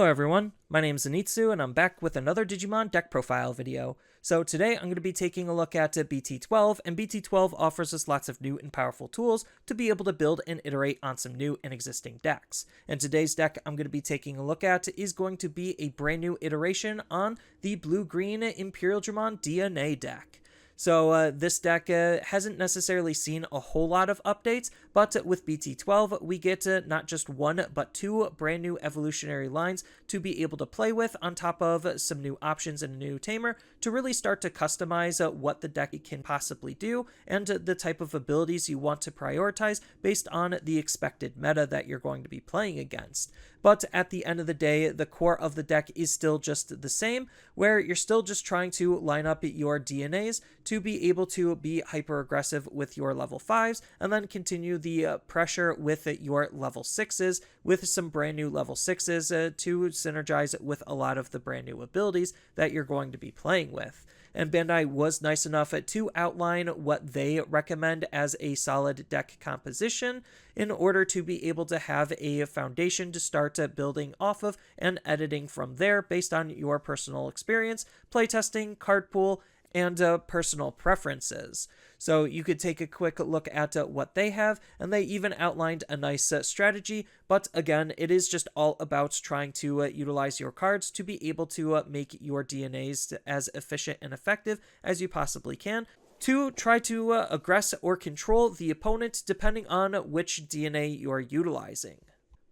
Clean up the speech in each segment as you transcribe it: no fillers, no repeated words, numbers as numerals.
everyone, my name is Zenitsu and I'm back with another Digimon deck profile video. So today I'm going to be taking a look at BT12, and BT12 offers us lots of new and powerful tools to be able to build and iterate on some new and existing decks. And today's deck I'm going to be taking a look at is going to be a brand new iteration on the Blue-Green Imperialdramon DNA deck. So this deck hasn't necessarily seen a whole lot of updates, but with BT12 we get not just one but two brand new evolutionary lines to be able to play with, on top of some new options and a new tamer to really start to customize what the deck can possibly do and the type of abilities you want to prioritize based on the expected meta that you're going to be playing against. But at the end of the day, the core of the deck is still just the same, where you're still just trying to line up your DNAs to be able to be hyper aggressive with your level 5s, and then continue the pressure with your level 6s with some brand new level 6s to synergize with a lot of the brand new abilities that you're going to be playing with. And Bandai was nice enough to outline what they recommend as a solid deck composition in order to be able to have a foundation to start building off of and editing from there based on your personal experience, playtesting, card pool, and personal preferences. So you could take a quick look at what they have, and they even outlined a nice strategy, but again, it is just all about trying to utilize your cards to be able to make your DNAs as efficient and effective as you possibly can, to try to aggress or control the opponent depending on which DNA you're utilizing.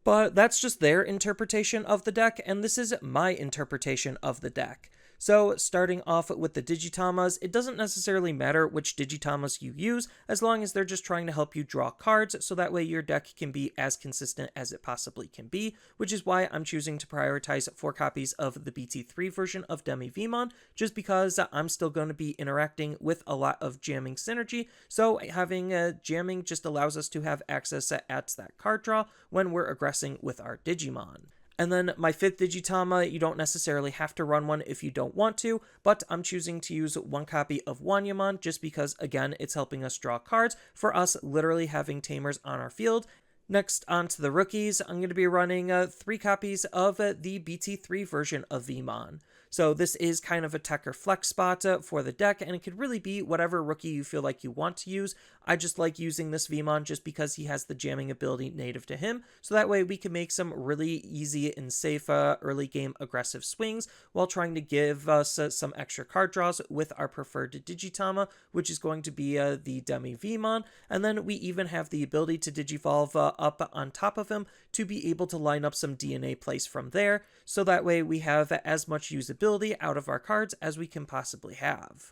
But that's just their interpretation of the deck, and this is my interpretation of the deck. So starting off with the Digitamas, it doesn't necessarily matter which Digitamas you use, as long as they're just trying to help you draw cards, so that way your deck can be as consistent as it possibly can be, which is why I'm choosing to prioritize 4 copies of the BT3 version of DemiVeemon, just because I'm still going to be interacting with a lot of jamming synergy, so having jamming just allows us to have access at that card draw when we're aggressing with our Digimon. And then my 5th Digitama, you don't necessarily have to run one if you don't want to, but I'm choosing to use 1 copy of Wanyamon just because, again, it's helping us draw cards for us literally having tamers on our field. Next, on to the rookies, I'm going to be running 3 copies of the BT3 version of Veemon. So this is kind of a tech or flex spot for the deck, and it could really be whatever rookie you feel like you want to use. I just like using this Veemon just because he has the jamming ability native to him, so that way we can make some really easy and safe early game aggressive swings while trying to give us some extra card draws with our preferred Digitama, which is going to be the DemiVeemon, and then we even have the ability to Digivolve up on top of him to be able to line up some DNA plays from there, so that way we have as much usability out of our cards as we can possibly have.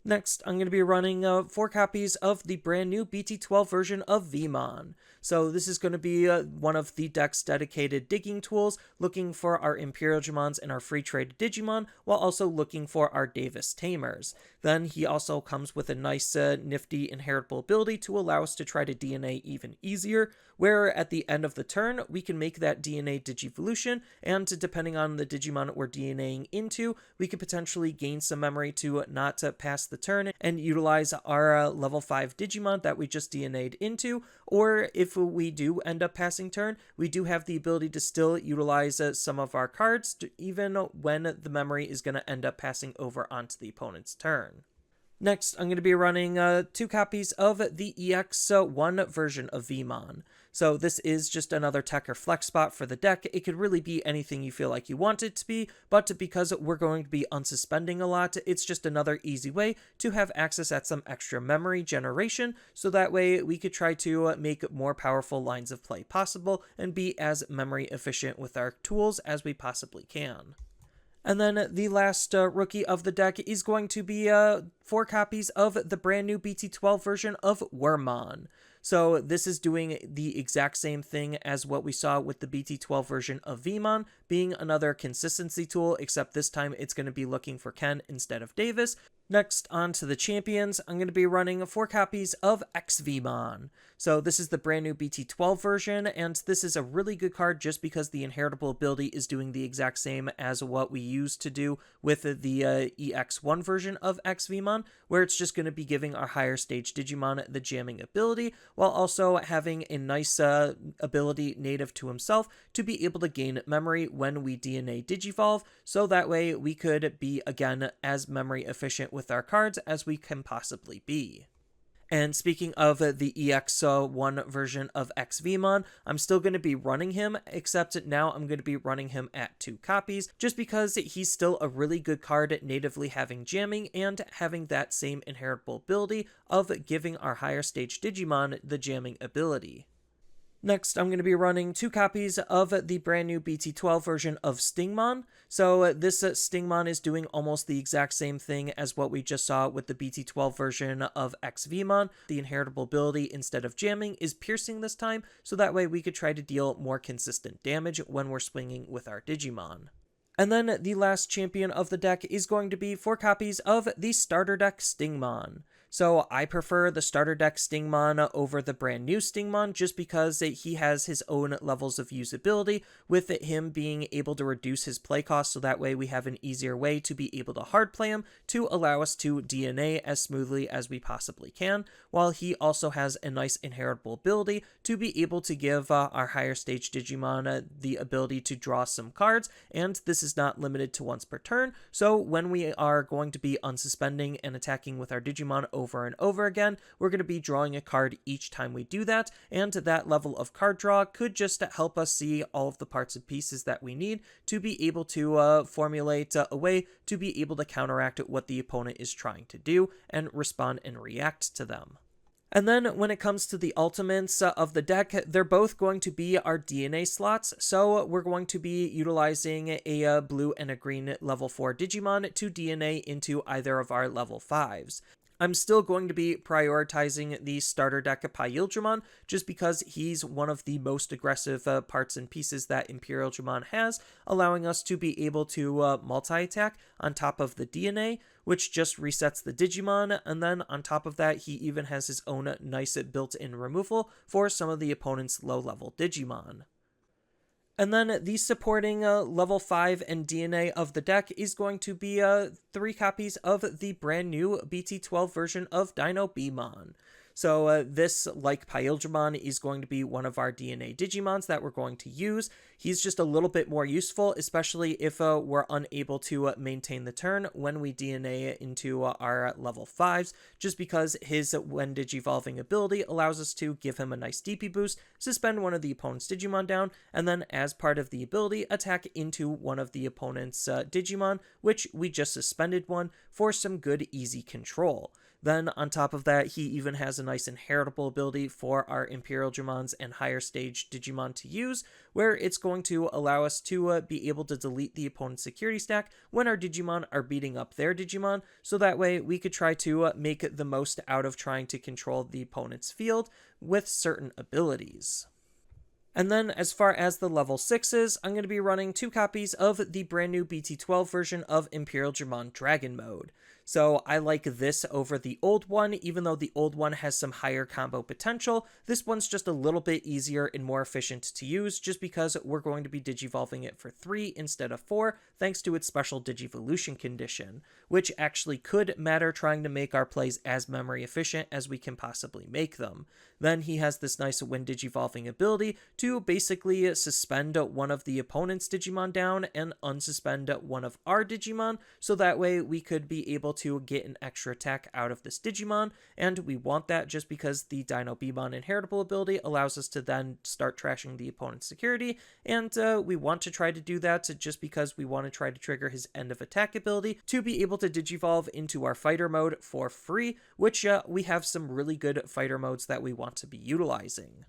Next, I'm going to be running 4 copies of the brand new BT12 version of Veemon. So this is going to be one of the deck's dedicated digging tools, looking for our Imperialdramons and our free trade Digimon, while also looking for our Davis Tamers. Then he also comes with a nice nifty inheritable ability to allow us to try to DNA even easier, where at the end of the turn we can make that DNA Digivolution, and depending on the Digimon we're DNAing into, we could potentially gain some memory to not pass the turn and utilize our level 5 Digimon that we just DNA'd into, or if we do end up passing turn, we do have the ability to still utilize some of our cards even when the memory is going to end up passing over onto the opponent's turn. Next, I'm going to be running 2 copies of the EX1 version of Veemon. So this is just another tech or flex spot for the deck. It could really be anything you feel like you want it to be, but because we're going to be unsuspending a lot, it's just another easy way to have access at some extra memory generation, so that way we could try to make more powerful lines of play possible and be as memory efficient with our tools as we possibly can. And then the last rookie of the deck is going to be 4 copies of the brand new BT12 version of Wormmon. So this is doing the exact same thing as what we saw with the BT12 version of Veemon, being another consistency tool, except this time it's going to be looking for Ken instead of Davis. Next, on to the champions, I'm going to be running 4 copies of ExVeemon. So this is the brand new BT12 version, and this is a really good card just because the inheritable ability is doing the exact same as what we used to do with the EX1 version of ExVeemon, where it's just going to be giving our higher stage Digimon the jamming ability, while also having a nice ability native to himself to be able to gain memory when we DNA Digivolve, so that way we could be, again, as memory efficient with our cards as we can possibly be. And speaking of the EX1 version of ExVeemon, I'm still going to be running him, except now I'm going to be running him at 2 copies, just because he's still a really good card natively having jamming and having that same inheritable ability of giving our higher stage Digimon the jamming ability. Next, I'm going to be running 2 copies of the brand new BT12 version of Stingmon. So this Stingmon is doing almost the exact same thing as what we just saw with the BT12 version of ExVeemon. The inheritable ability, instead of jamming, is piercing this time, so that way we could try to deal more consistent damage when we're swinging with our Digimon. And then the last champion of the deck is going to be 4 copies of the starter deck Stingmon. So I prefer the starter deck Stingmon over the brand new Stingmon just because he has his own levels of usability, with him being able to reduce his play cost, so that way we have an easier way to be able to hard play him to allow us to DNA as smoothly as we possibly can, while he also has a nice inheritable ability to be able to give our higher stage Digimon the ability to draw some cards, and this is not limited to once per turn, so when we are going to be unsuspending and attacking with our Digimon over and over again, we're going to be drawing a card each time we do that, and that level of card draw could just help us see all of the parts and pieces that we need to be able to formulate a way to be able to counteract what the opponent is trying to do and respond and react to them. And then when it comes to the ultimates of the deck, they're both going to be our DNA slots, so we're going to be utilizing a blue and a green level 4 Digimon to DNA into either of our level 5s. I'm still going to be prioritizing the starter deck Imperialdramon just because he's one of the most aggressive parts and pieces that Imperialdramon has, allowing us to be able to multi-attack on top of the DNA, which just resets the Digimon, and then on top of that, he even has his own nice built-in removal for some of the opponent's low-level Digimon. And then the supporting level 5 and DNA of the deck is going to be 3 copies of the brand new BT12 version of Dinobeemon. So this, like Imperialdramon, is going to be one of our DNA Digimons that we're going to use. He's just a little bit more useful, especially if we're unable to maintain the turn when we DNA into our level 5s, just because his when Digivolving ability allows us to give him a nice DP boost, suspend one of the opponent's Digimon down, and then as part of the ability, attack into one of the opponent's Digimon, which we just suspended one, for some good easy control. Then, on top of that, he even has a nice inheritable ability for our Imperialdramons and higher stage Digimon to use, where it's going to allow us to be able to delete the opponent's security stack when our Digimon are beating up their Digimon, so that way we could try to make the most out of trying to control the opponent's field with certain abilities. And then, as far as the level 6s, I'm going to be running 2 copies of the brand new BT12 version of Imperialdramon Dragon Mode. So I like this over the old one, even though the old one has some higher combo potential. This one's just a little bit easier and more efficient to use, just because we're going to be Digivolving it for 3 instead of 4, thanks to its special Digivolution condition, which actually could matter trying to make our plays as memory efficient as we can possibly make them. Then he has this nice when Digivolving ability to basically suspend one of the opponent's Digimon down and unsuspend one of our Digimon, so that way we could be able to get an extra attack out of this Digimon, and we want that just because the Dinobeemon inheritable ability allows us to then start trashing the opponent's security, and we want to try to do that just because we want to try to trigger his end of attack ability to be able to Digivolve into our fighter mode for free, which we have some really good fighter modes that we want to be utilizing.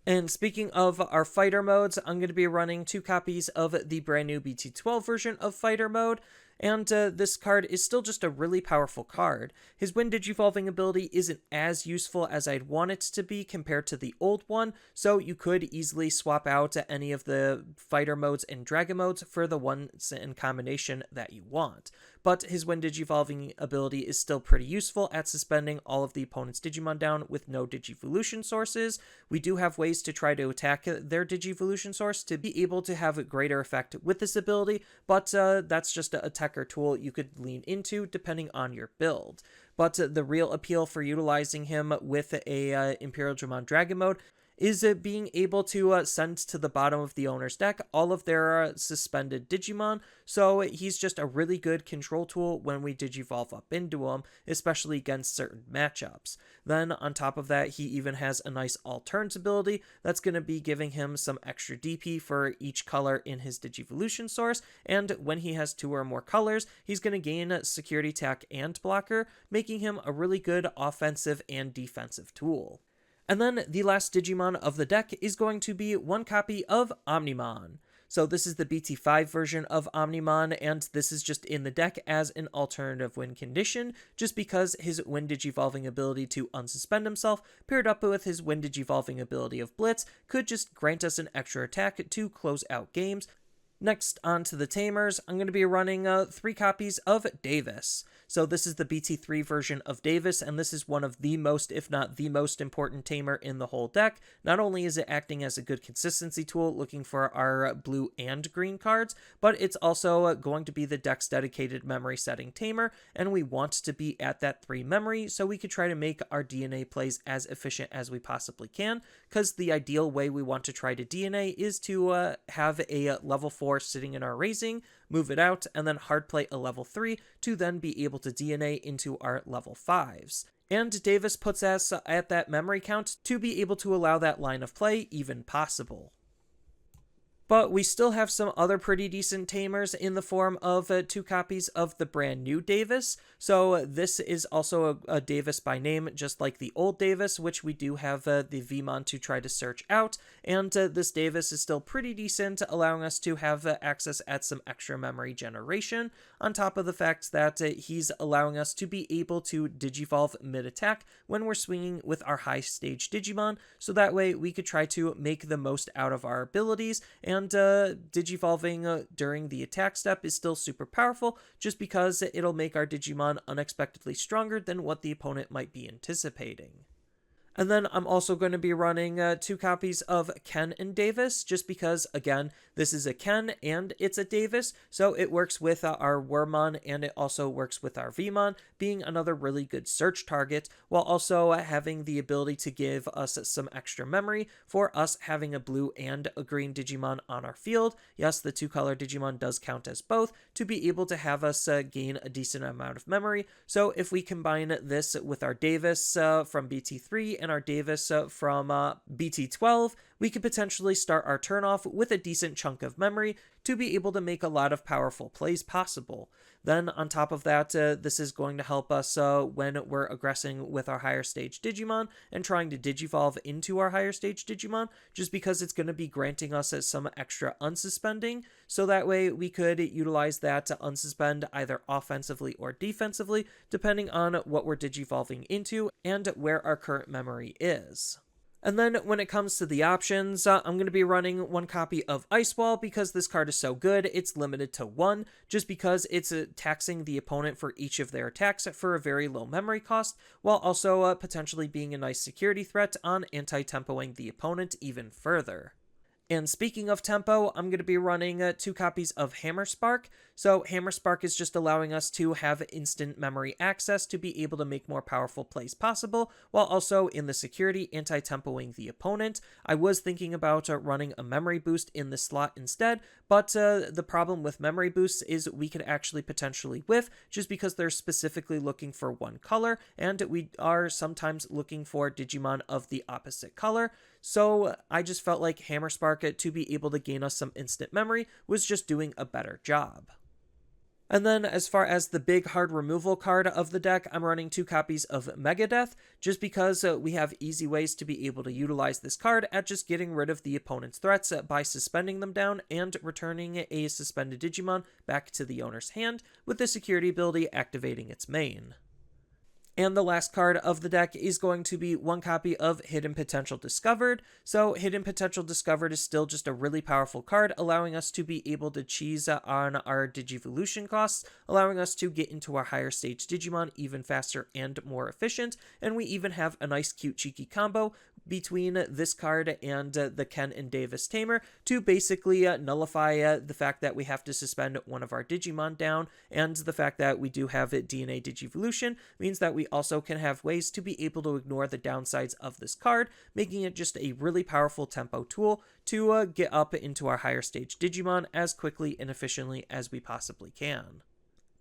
And speaking of our fighter modes, I'm going to be running 2 copies of the brand new BT12 version of fighter mode. and this card is still just a really powerful card. His Wind Digivolving ability isn't as useful as I'd want it to be compared to the old one, so you could easily swap out any of the fighter modes and dragon modes for the ones in combination that you want. But his Wind Digivolving ability is still pretty useful at suspending all of the opponent's Digimon down with no Digivolution sources. We do have ways to try to attack their Digivolution source to be able to have a greater effect with this ability, but that's just a tech or tool you could lean into depending on your build. But the real appeal for utilizing him with a Imperialdramon Dragon mode is being able to send to the bottom of the owner's deck all of their suspended Digimon, so he's just a really good control tool when we Digivolve up into him, especially against certain matchups. Then on top of that, he even has a nice All Turns ability that's going to be giving him some extra DP for each color in his Digivolution source, and when he has 2 or more colors, he's going to gain Security Attack and Blocker, making him a really good offensive and defensive tool. And then the last Digimon of the deck is going to be one copy of Omnimon. So this is the BT5 version of Omnimon, and this is just in the deck as an alternative win condition, just because his Wind Digivolving ability to unsuspend himself, paired up with his Wind Digivolving ability of Blitz, could just grant us an extra attack to close out games. Next, on to the Tamers, I'm going to be running 3 copies of Davis. So this is the BT3 version of Davis, and this is one of the most, if not the most important tamer in the whole deck. Not only is it acting as a good consistency tool looking for our blue and green cards, but it's also going to be the deck's dedicated memory setting tamer, and we want to be at that 3 memory so we could try to make our DNA plays as efficient as we possibly can, because the ideal way we want to try to DNA is to have a level 4 sitting in our raising, move it out, and then hard play a level 3 to then be able to DNA into our level 5s. And Davis puts us at that memory count to be able to allow that line of play even possible. But we still have some other pretty decent tamers in the form of 2 copies of the brand new Davis. So this is also a Davis by name, just like the old Davis, which we do have the Veemon to try to search out. And this Davis is still pretty decent, allowing us to have access at some extra memory generation, on top of the fact that he's allowing us to be able to Digivolve mid-attack when we're swinging with our high stage Digimon, so that way we could try to make the most out of our abilities, and Digivolving during the attack step is still super powerful, just because it'll make our Digimon unexpectedly stronger than what the opponent might be anticipating. And then I'm also going to be running 2 copies of Ken and Davis, just because, again, this is a Ken and it's a Davis, so it works with our Wormmon and it also works with our Veemon, being another really good search target, while also having the ability to give us some extra memory for us having a blue and a green Digimon on our field. Yes, the 2-color Digimon does count as both, to be able to have us gain a decent amount of memory. So if we combine this with our Davis from BT3 and our Davis from BT12, we could potentially start our turn off with a decent chunk of memory to be able to make a lot of powerful plays possible. Then on top of that, this is going to help us when we're aggressing with our higher stage Digimon and trying to Digivolve into our higher stage Digimon, just because it's going to be granting us some extra unsuspending, so that way we could utilize that to unsuspend either offensively or defensively, depending on what we're Digivolving into and where our current memory is. And then when it comes to the options, I'm going to be running 1 copy of Ice Wall because this card is so good, it's limited to 1, just because it's taxing the opponent for each of their attacks for a very low memory cost, while also potentially being a nice security threat on anti-tempoing the opponent even further. And speaking of tempo, I'm going to be running 2 copies of Hammer Spark. So Hammer Spark is just allowing us to have instant memory access to be able to make more powerful plays possible, while also in the security anti-tempoing the opponent. I was thinking about running a memory boost in the slot instead, but the problem with memory boosts is we could actually potentially whiff, just because they're specifically looking for 1 color, and we are sometimes looking for Digimon of the opposite color. So I just felt like Hammer Spark, to be able to gain us some instant memory, was just doing a better job. And then as far as the big hard removal card of the deck, I'm running 2 copies of Megadeth, just because we have easy ways to be able to utilize this card at just getting rid of the opponent's threats by suspending them down and returning a suspended Digimon back to the owner's hand, with the security ability activating its main. And the last card of the deck is going to be 1 copy of Hidden Potential Discovered. So Hidden Potential Discovered is still just a really powerful card, allowing us to be able to cheese on our Digivolution costs, allowing us to get into our higher stage Digimon even faster and more efficient. And we even have a nice cute cheeky combo between this card and the Ken and Davis Tamer to basically nullify the fact that we have to suspend one of our Digimon down, and the fact that we do have DNA Digivolution means that we also can have ways to be able to ignore the downsides of this card, making it just a really powerful tempo tool to get up into our higher stage Digimon as quickly and efficiently as we possibly can.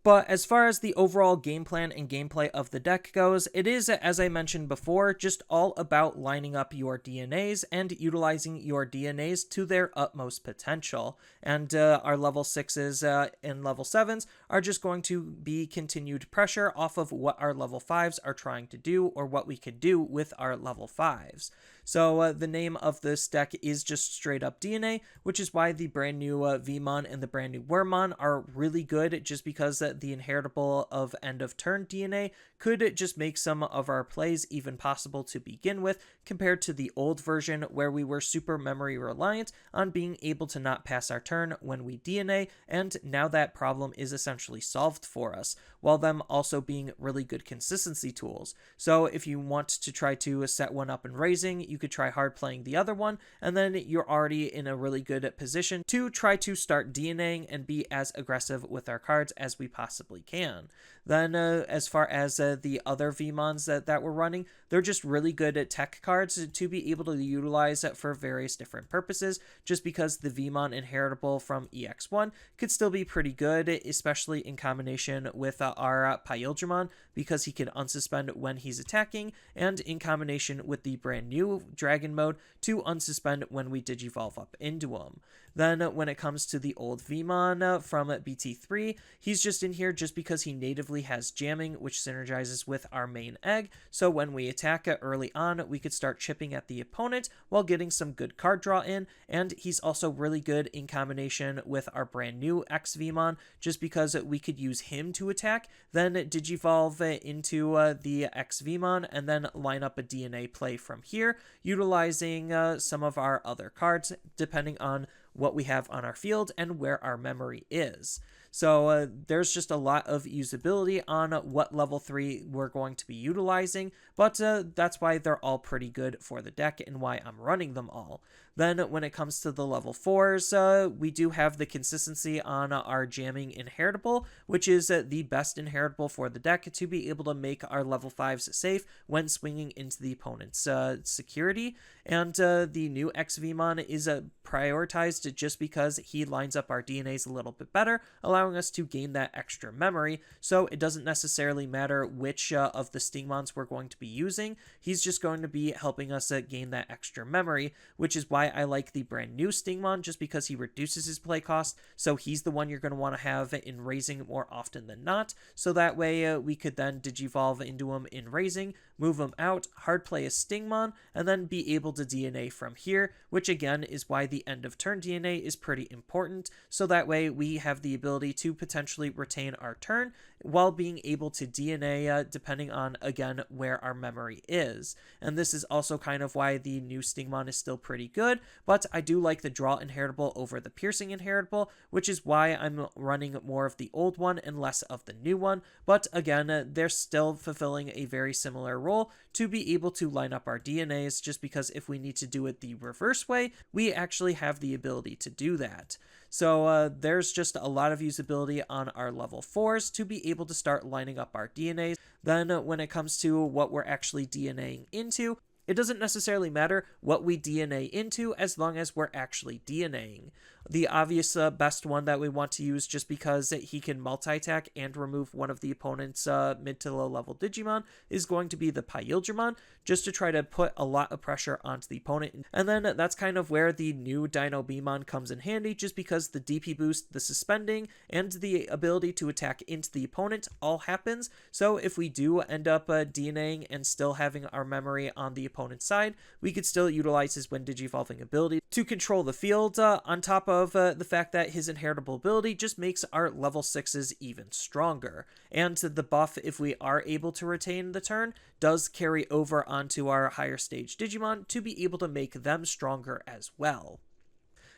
But as far as the overall game plan and gameplay of the deck goes, it is, as I mentioned before, just all about lining up your DNAs and utilizing your DNAs to their utmost potential. And our level 6s and level 7s are just going to be continued pressure off of what our level 5s are trying to do, or what we could do with our level 5s. So the name of this deck is just straight up DNA, which is why the brand new Veemon and the brand new Wormmon are really good, just because the inheritable of end of turn DNA could just make some of our plays even possible to begin with, compared to the old version where we were super memory reliant on being able to not pass our turn when we DNA, and now that problem is essentially solved for us, while them also being really good consistency tools. So if you want to try to set one up in raising, you could try hard playing the other one, and then you're already in a really good position to try to start DNAing and be as aggressive with our cards as we possibly can. Then as far as the other Veemons that we're running, they're just really good at tech cards to be able to utilize for various different purposes, just because the Veemon inheritable from EX1 could still be pretty good, especially in combination with our Imperialdramon, because he can unsuspend when he's attacking, and in combination with the brand new Dragon mode to unsuspend when we Digivolve up into him. Then when it comes to the old Veemon from BT3, he's just in here just because he natively has jamming, which synergizes with our main egg, so when we attack early on, we could start chipping at the opponent while getting some good card draw in, and he's also really good in combination with our brand new ExVeemon, just because we could use him to attack, then Digivolve into the ExVeemon, and then line up a DNA play from here, utilizing some of our other cards, depending on what we have on our field and where our memory is. So there's just a lot of usability on what level 3 we're going to be utilizing, but that's why they're all pretty good for the deck and why I'm running them all. Then when it comes to the level 4s, we do have the consistency on our jamming inheritable, which is the best inheritable for the deck to be able to make our level 5s safe when swinging into the opponent's security. And the new ExVeemon is prioritized just because he lines up our DNAs a little bit better, allowing us to gain that extra memory, so it doesn't necessarily matter which of the Stingmons we're going to be using. He's just going to be helping us gain that extra memory, which is why I like the brand new Stingmon, just because he reduces his play cost, so he's the one you're going to want to have in raising more often than not, so that way we could then Digivolve into him in raising, move him out, hard play a Stingmon, and then be able to DNA from here, which again is why the end of turn DNA is pretty important, so that way we have the ability to potentially retain our turn while being able to DNA depending on, again, where our memory is. And this is also kind of why the new Stingmon is still pretty good, but I do like the draw inheritable over the piercing inheritable, which is why I'm running more of the old one and less of the new one, but again, they're still fulfilling a very similar role to be able to line up our DNAs, just because if we need to do it the reverse way, we actually have the ability to do that. So there's just a lot of usability on our level 4s to be able to start lining up our DNAs. Then when it comes to what we're actually DNAing into, it doesn't necessarily matter what we DNA into as long as we're actually DNAing. The obvious best one that we want to use, just because he can multi-attack and remove one of the opponent's mid to low level Digimon, is going to be the Imperialdramon, just to try to put a lot of pressure onto the opponent. And then that's kind of where the new Dinobeemon comes in handy, just because the DP boost, the suspending, and the ability to attack into the opponent all happens. So if we do end up DNAing and still having our memory on the opponent's side, we could still utilize his When Digivolving ability to control the field, on top of the fact that his inheritable ability just makes our level 6s even stronger. And the buff, if we are able to retain the turn, does carry over onto our higher stage Digimon to be able to make them stronger as well.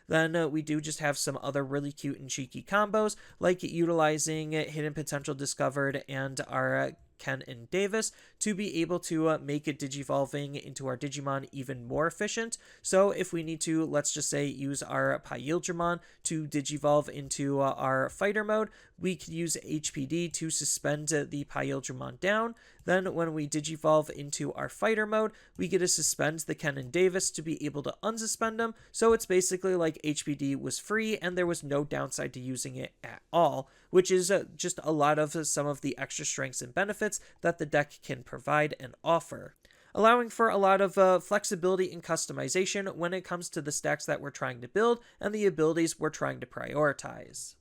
Then we do just have some other really cute and cheeky combos, like utilizing Hidden Potential Discovered and our Ken and Davis to be able to make it Digivolving into our Digimon even more efficient. So if we need to, let's just say, use our Imperialdramon to Digivolve into our fighter mode, we could use HPD to suspend the Imperialdramon down. Then when we Digivolve into our fighter mode, we get to suspend the Ken and Davis to be able to unsuspend them. So it's basically like HPD was free and there was no downside to using it at all, which is just a lot of some of the extra strengths and benefits that the deck can provide and offer, allowing for a lot of flexibility and customization when it comes to the stacks that we're trying to build and the abilities we're trying to prioritize.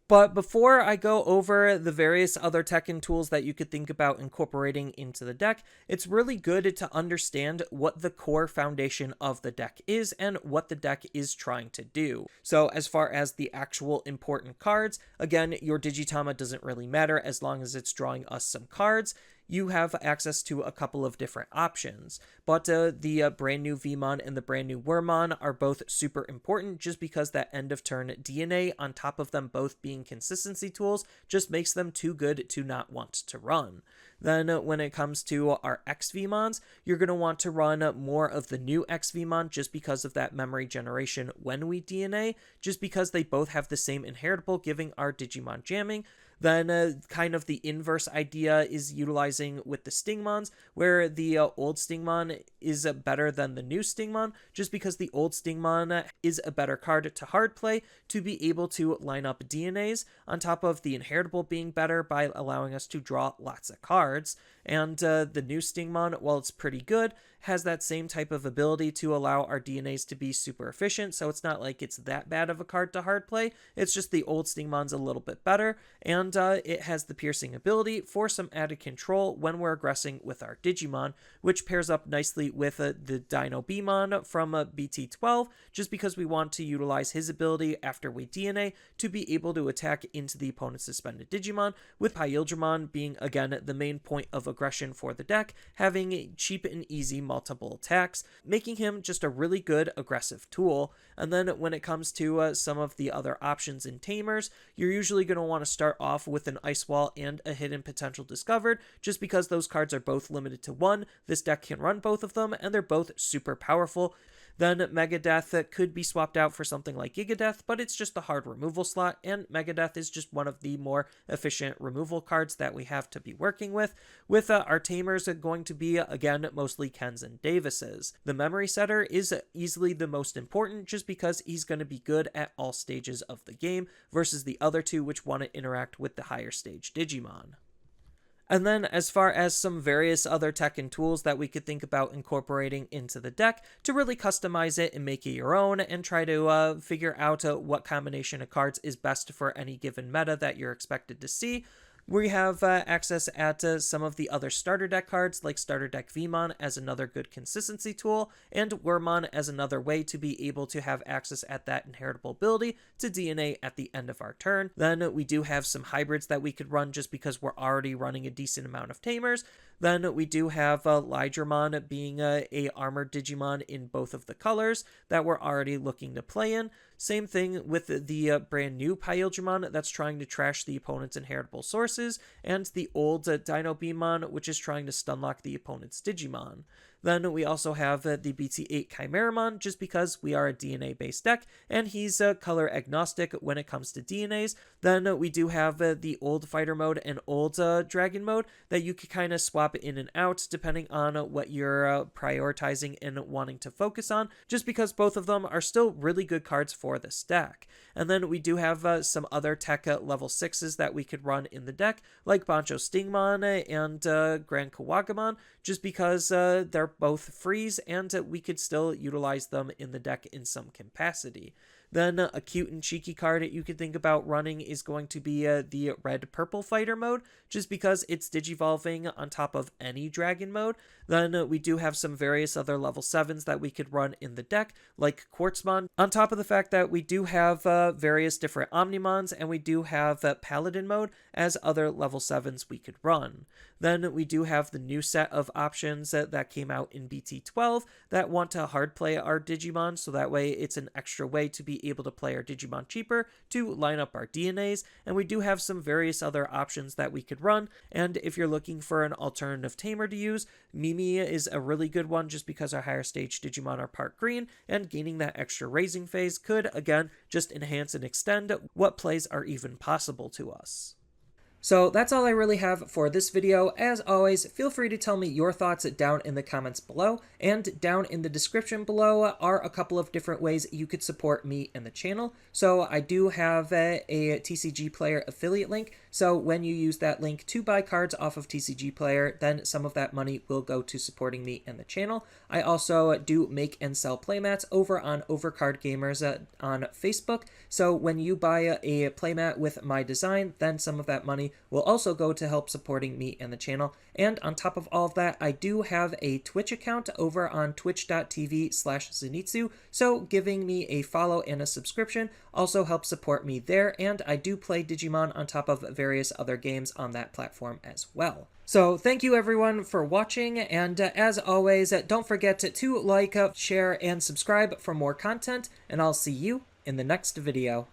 But before I go over the various other tech and tools that you could think about incorporating into the deck, it's really good to understand what the core foundation of the deck is and what the deck is trying to do. So as far as the actual important cards, again, your Digitama doesn't really matter as long as it's drawing us some cards. You have access to a couple of different options, but the brand new Veemon and the brand new Wormmon are both super important, just because that end of turn DNA on top of them both being consistency tools just makes them too good to not want to run. Then when it comes to our ExVeemons, you're going to want to run more of the new ExVeemon just because of that memory generation when we DNA, just because they both have the same inheritable, giving our Digimon jamming. Then kind of the inverse idea is utilizing with the Stingmons, where the old Stingmon is better than the new Stingmon, just because the old Stingmon is a better card to hard play to be able to line up DNAs, on top of the inheritable being better by allowing us to draw lots of cards. And the new Stingmon, while it's pretty good, has that same type of ability to allow our DNAs to be super efficient, so it's not like it's that bad of a card to hard play. It's just the old Stingmon's a little bit better, and it has the piercing ability for some added control when we're aggressing with our Digimon, which pairs up nicely with the Dinobeemon from BT12, just because we want to utilize his ability after we DNA to be able to attack into the opponent's suspended Digimon, with Imperialdramon being, again, the main point of aggression for the deck, having cheap and easy multiple attacks, making him just a really good aggressive tool. And then when it comes to some of the other options in Tamers, you're usually going to want to start off with an Ice Wall and a Hidden Potential Discovered, just because those cards are both limited to one. This deck can run both of them, and they're both super powerful. Then Megadeth could be swapped out for something like Gigadeath, but it's just a hard removal slot, and Megadeth is just one of the more efficient removal cards that we have to be working with our Tamers going to be, again, mostly Kens and Davises. The Memory Setter is easily the most important, just because he's going to be good at all stages of the game, versus the other two, which want to interact with the higher stage Digimon. And then as far as some various other tech and tools that we could think about incorporating into the deck to really customize it and make it your own, and try to figure out what combination of cards is best for any given meta that you're expected to see, we have access at some of the other starter deck cards, like Starter Deck Veemon as another good consistency tool, and Wormmon as another way to be able to have access at that inheritable ability to DNA at the end of our turn. Then we do have some hybrids that we could run just because we're already running a decent amount of Tamers. Then we do have Lydramon being a armored Digimon in both of the colors that we're already looking to play in. Same thing with the brand new Imperialdramon that's trying to trash the opponent's inheritable sources, and the old Dinobeemon, which is trying to stunlock the opponent's Digimon. Then we also have the BT8 Chimeramon, just because we are a DNA-based deck, and he's color agnostic when it comes to DNAs. Then we do have the old fighter mode and old dragon mode that you could kind of swap in and out depending on what you're prioritizing and wanting to focus on, just because both of them are still really good cards for this deck. And then we do have some other tech level 6s that we could run in the deck, like Bancho Stingmon and Grand Kawagamon, just because they're both freeze and we could still utilize them in the deck in some capacity. Then a cute and cheeky card that you could think about running is going to be the red-purple fighter mode, just because it's digivolving on top of any dragon mode. Then we do have some various other level 7s that we could run in the deck, like Quartzmon, on top of the fact that we do have various different Omnimons, and we do have Paladin mode as other level 7s we could run. Then we do have the new set of options that came out in BT12 that want to hard play our Digimon, so that way it's an extra way to be able to play our Digimon cheaper to line up our DNAs, and we do have some various other options that we could run. And if you're looking for an alternative tamer to use, Mimi is a really good one, just because our higher stage Digimon are part green, and gaining that extra raising phase could, again, just enhance and extend what plays are even possible to us. So that's all I really have for this video. As always, feel free to tell me your thoughts down in the comments below, and down in the description below are a couple of different ways you could support me and the channel. So I do have a TCG Player affiliate link, so when you use that link to buy cards off of TCG Player, then some of that money will go to supporting me and the channel. I also do make and sell playmats over on Overcard Gamers on Facebook, so when you buy a playmat with my design, then some of that money will also go to help supporting me and the channel. And on top of all of that, I do have a Twitch account over on twitch.tv/Zenitsu, so giving me a follow and a subscription also helps support me there, and I do play Digimon on top of various other games on that platform as well. So thank you everyone for watching, and as always, don't forget to like, share, and subscribe for more content, and I'll see you in the next video.